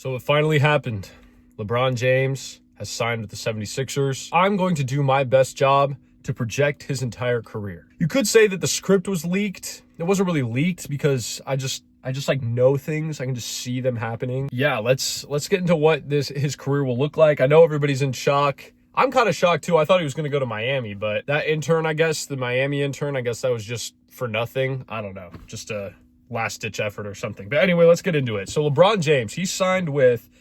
So it finally happened. LeBron James has signed with the 76ers. I'm going to do my best job to project his entire career. You could say that the script was leaked. It wasn't really leaked because I just like know things. I can just see them happening. Yeah, let's get into what his career will look like. I know everybody's in shock. I'm kind of shocked too. I thought he was going to go to Miami, but that intern, the Miami intern, that was just for nothing. I don't know, just a last-ditch effort or something. But anyway, let's get into it. So LeBron James, he signed with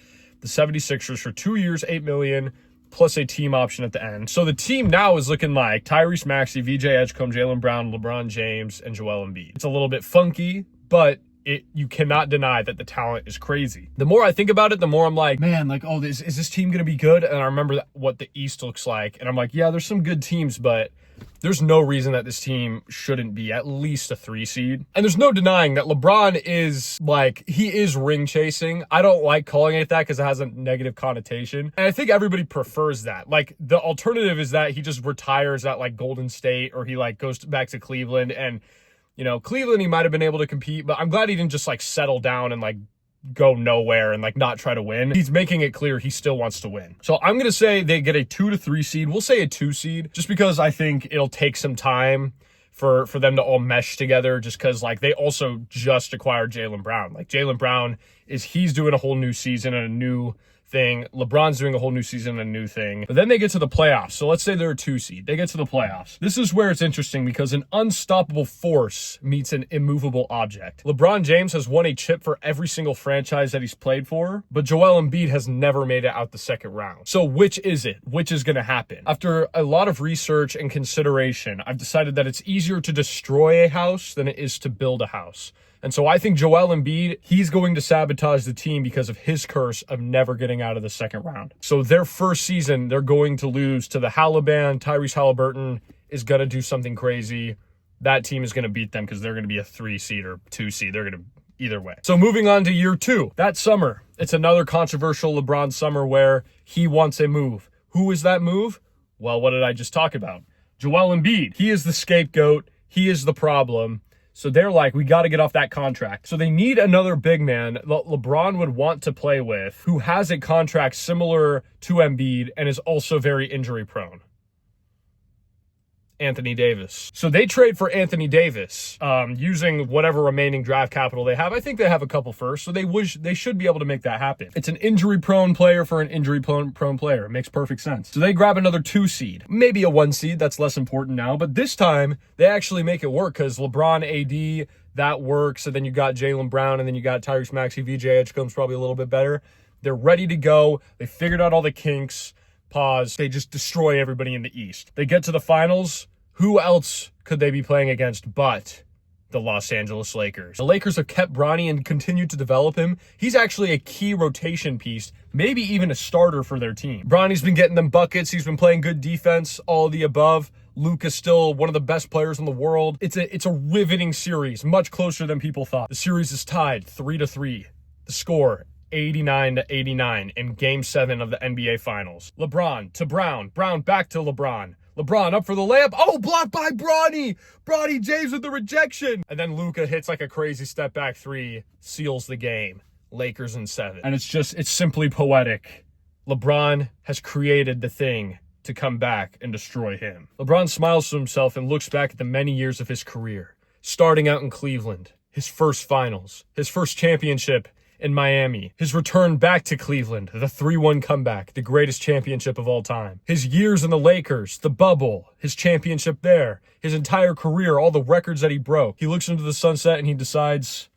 the 76ers for 2 years, $8 million, plus a team option at the end. So the team now is looking like Tyrese Maxey, VJ Edgecombe, Jaylen Brown, LeBron James, and Joel Embiid. It's a little bit funky, but you cannot deny that the talent is crazy. The more I think about it, the more I'm like, man, like, oh, is this team going to be good? And I remember what the East looks like. And I'm like, yeah, there's some good teams, but there's no reason that this team shouldn't be at least a 3 seed. And there's no denying that LeBron is he is ring chasing. I don't like calling it that because it has a negative connotation. And I think everybody prefers that. Like, the alternative is that he just retires at like Golden State, or he like goes back to Cleveland. And Cleveland, he might have been able to compete, but I'm glad he didn't just like settle down and like go nowhere and like not try to win. He's making it clear he still wants to win. So I'm going to say they get a 2 to 3 seed. We'll say a 2 seed just because I think it'll take some time for them to all mesh together, just because like they also just acquired Jaylen Brown. Like Jaylen Brown he's doing a whole new season and a new thing. LeBron's doing a whole new season and a new thing. But then they get to the playoffs. So let's say they're a 2 seed. They get to the playoffs. This is where it's interesting because an unstoppable force meets an immovable object. LeBron James has won a chip for every single franchise that he's played for, but Joel Embiid has never made it out the second round. So which is it? Which is going to happen? After a lot of research and consideration, I've decided that it's easier to destroy a house than it is to build a house. And so I think Joel Embiid, he's going to sabotage the team because of his curse of never getting out of the second round. So their first season, they're going to lose to the Halliburton. Tyrese Halliburton is going to do something crazy. That team is going to beat them because they're going to be a 3 seed or 2 seed. They're going to either way. So moving on to year 2, that summer, it's another controversial LeBron summer where he wants a move. Who is that move? Well, what did I just talk about? Joel Embiid. He is the scapegoat. He is the problem. So they're like, we got to get off that contract. So they need another big man that LeBron would want to play with, who has a contract similar to Embiid and is also very injury prone. Anthony Davis. So they trade for Anthony Davis using whatever remaining draft capital they have. I think they have a couple first, so they should be able to make that happen. It's an injury-prone player for an injury-prone player. It makes perfect sense. So they grab another 2 seed, maybe a 1 seed. That's less important now, but this time they actually make it work because LeBron, AD, that works. And then you got Jaylen Brown, and then you got Tyrese Maxey, VJ Edgecombe's probably a little bit better. They're ready to go. They figured out all the kinks. Pause. They just destroy everybody in the East. They get to the finals. Who else could they be playing against but the Los Angeles Lakers? The Lakers have kept Bronny and continued to develop him. He's actually a key rotation piece, maybe even a starter for their team. Bronny's been getting them buckets. He's been playing good defense, all of the above. Luka's still one of the best players in the world. It's a riveting series, much closer than people thought. The series is tied 3-3. The score 89-89 in Game 7 of the NBA Finals. LeBron to Brown. Brown back to LeBron. LeBron up for the layup. Oh, blocked by Bronny. Bronny James with the rejection. And then Luka hits like a crazy step back 3, seals the game. Lakers in 7. And it's simply poetic. LeBron has created the thing to come back and destroy him. LeBron smiles to himself and looks back at the many years of his career. Starting out in Cleveland, his first finals, his first championship in Miami, his return back to Cleveland, the 3-1 comeback, the greatest championship of all time, his years in the Lakers, the bubble, his championship there, his entire career, all the records that he broke. He looks into the sunset and he decides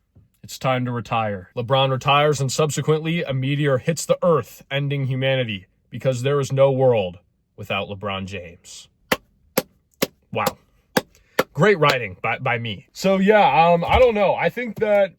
it's time to retire. LeBron retires, and subsequently a meteor hits the earth, ending humanity, because there is no world without LeBron James. Wow. Great writing by me. So yeah, I don't know. I think that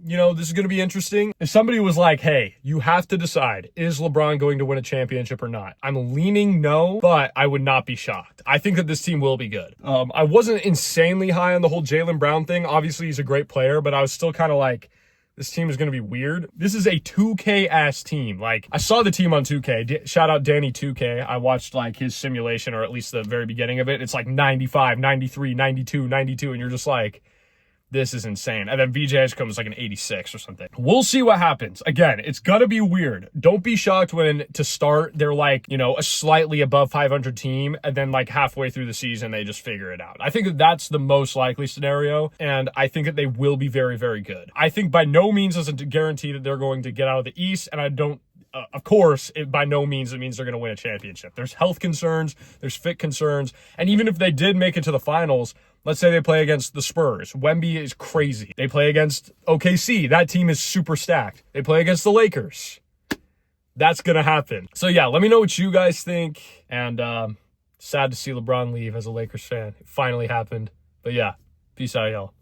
this is going to be interesting. If somebody was like, hey, you have to decide, is LeBron going to win a championship or not? I'm leaning no, but I would not be shocked. I think that this team will be good. I wasn't insanely high on the whole Jaylen Brown thing. Obviously, he's a great player, but I was still kind of like, this team is going to be weird. This is a 2K-ass team. Like, I saw the team on 2K. Shout out Danny 2K. I watched, like, his simulation, or at least the very beginning of it. It's like 95, 93, 92, 92, and you're just like, this is insane. And then VJ comes like an 86 or something. We'll see what happens. Again, it's gonna be weird. Don't be shocked when to start they're like, you know, a slightly above 500 team, and then like halfway through the season they just figure it out. I think that that's the most likely scenario, and I think that they will be very, very good. I think by no means does it guarantee that they're going to get out of the East, and I don't. Of course, by no means it means they're going to win a championship. There's health concerns, there's fit concerns, and even if they did make it to the finals, let's say they play against the Spurs. Wemby is crazy. They play against OKC. That team is super stacked. They play against the Lakers. That's going to happen. So yeah, let me know what you guys think. And sad to see LeBron leave as a Lakers fan. It finally happened. But yeah, peace out, y'all.